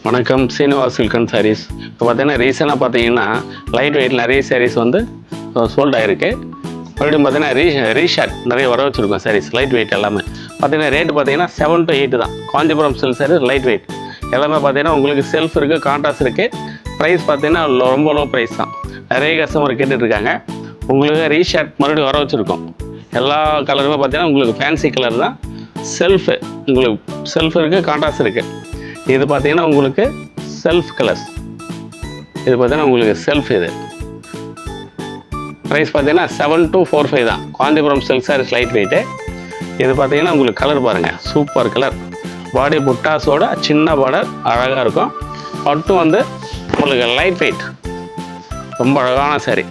வணக்கம், Srinivas silk and saris. இப்போ பார்த்தீங்கன்னா ரீசனாக பார்த்தீங்கன்னா லைட் வெயிட் நிறைய சாரீஸ் வந்து சோல்ட் ஆகிருக்கு. மறுபடியும் பார்த்தீங்கன்னா ரீஷார்ட் நிறைய வர வச்சுருக்கோம் சாரீஸ் லைட் வெயிட் எல்லாமே. பார்த்தீங்கன்னா ரேட்டு பார்த்தீங்கன்னா 7 to 8 தான். Kanchipuram silk sarees light weight எல்லாமே பார்த்தீங்கன்னா உங்களுக்கு செல்ஃப் இருக்குது, கான்ட்ராஸ்ட் இருக்குது. ப்ரைஸ் பார்த்தீங்கன்னா ரொம்ப லோ ப்ரைஸ் தான். நிறைய கஸ்டமர் கேட்டுட்ருக்காங்க. உங்களுக்கு ரீஷார்ட் மறுபடியும் வர வச்சுருக்கோம். எல்லா கலருமே பார்த்தீங்கன்னா உங்களுக்கு ஃபேன்சி கலர் தான். செல்ஃபு உங்களுக்கு செல்ஃப் இருக்குது, கான்ட்ராஸ்ட் இருக்குது. இது பார்த்தீங்கன்னா உங்களுக்கு செல்ஃப் கலர்ஸ். இது பார்த்தீங்கன்னா உங்களுக்கு செல்ஃப். இது ப்ரைஸ் பார்த்தீங்கன்னா 7 to 45 தான். Kanchipuram silk sarees light weight. இது பார்த்தீங்கன்னா உங்களுக்கு கலர் பாருங்கள், சூப்பர் கலர். பாடி புட்டாஸோட சின்ன பார்டர் அழகாக இருக்கும். பட்டும் வந்து உங்களுக்கு லைட் வெயிட், ரொம்ப அழகான சாரீ.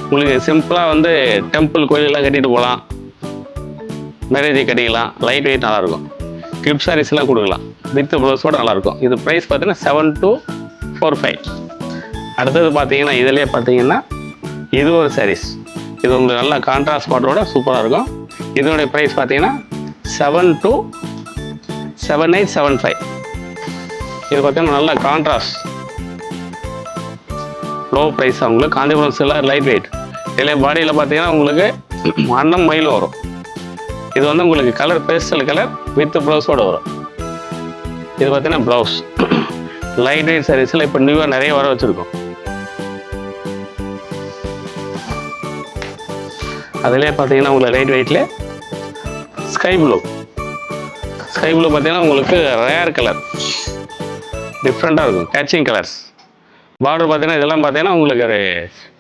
உங்களுக்கு சிம்பிளாக வந்து டெம்பிள் கோயிலெலாம் கட்டிட்டு போகலாம், மேரேஜ் கட்டிக்கலாம். லைட் வெயிட் நல்லாயிருக்கும். கிஃப்ட் சாரீஸ்லாம் கொடுக்கலாம், வித் ப்ளவுஸோட நல்லாயிருக்கும். இது ப்ரைஸ் பார்த்தீங்கன்னா 7 to 45. அடுத்தது பார்த்தீங்கன்னா இதிலே பார்த்தீங்கன்னா இது ஒரு சாரீஸ். இது உங்களுக்கு நல்லா கான்ட்ராஸ்ட் பார்டரோட சூப்பராக இருக்கும். இதனுடைய ப்ரைஸ் பார்த்தீங்கன்னா 7 to 7875. இது பார்த்தீங்கன்னா நல்லா கான்ட்ராஸ்ட் லோ ப்ரைஸ். உங்களுக்கு காஞ்சிபுரம் சில்க் லைட் வெயிட். இதில் பாடியில் பார்த்தீங்கன்னா உங்களுக்கு அன்னம் மயில் வரும். இது வந்து உங்களுக்கு கலர் பேஸ்டல் கலர் வித் ப்ளவுஸோடு வரும். இது பார்த்தீங்கன்னா ப்ளவுஸ். லைட் வெயிட் சாரீஸில் இப்போ நியூவாக நிறைய வர வச்சுருக்கோம். அதிலே பார்த்தீங்கன்னா உங்களுக்கு லைட் வெயிட்ல ஸ்கை ப்ளூ. ஸ்கை ப்ளூ பார்த்தீங்கன்னா உங்களுக்கு ரேர் கலர், டிஃப்ரெண்ட்டாக இருக்கும், கேட்சிங் கலர்ஸ். பார்டர் பார்த்தீங்கன்னா இதெல்லாம் பார்த்தீங்கன்னா உங்களுக்கு ஒரு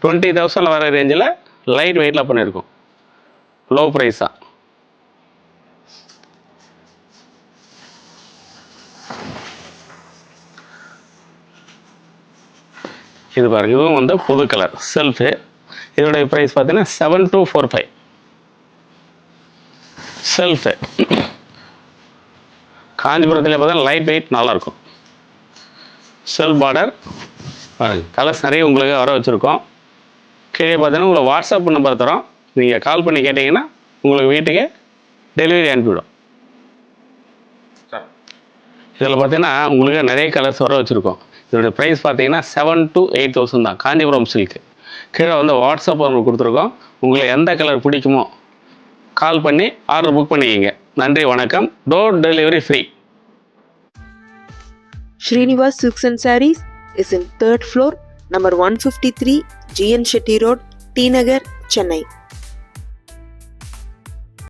20,000 வர ரேஞ்சில் லைட் வெயிட்டில் பண்ணியிருக்கோம். லோ ப்ரைஸ் தான். இது பாருங்க, இதுவும் வந்து புது கலர் செல்ஃபு. இதோடைய ப்ரைஸ் பார்த்தீங்கன்னா 7 to 45. செல்ஃபு காஞ்சிபுரத்தில் பார்த்தீங்கன்னா லைட் வெயிட் நல்லாயிருக்கும். செல்ஃப் பார்டர் பாருங்க, கலர்ஸ் நிறைய உங்களுக்கு வர வச்சுருக்கோம். கீழே பார்த்தீங்கன்னா உங்களுக்கு வாட்ஸ்அப் நம்பர் தரோம். நீங்கள் கால் பண்ணி கேட்டிங்கன்னா உங்களுக்கு வீட்டுக்கு டெலிவரி அனுப்பிவிடும். இதில் பார்த்தீங்கன்னா உங்களுக்கு நிறைய கலர்ஸ் வர வச்சுருக்கோம். இதோடைய ப்ரைஸ் பார்த்தீங்கன்னா 7 to 8,000 தான். காஞ்சிபுரம் சில்க்கு. கீழே வந்து வாட்ஸ்அப் நம்பர் கொடுத்துருக்கோம். உங்களுக்கு எந்த கலர் பிடிக்குமோ கால் பண்ணி ஆர்டர் புக் பண்ணிக்கிங்க. நன்றி, வணக்கம். Door delivery free. Srinivas Silks and Sarees is in 3rd floor, number 153, GN Shetty Road, T Nagar, Chennai.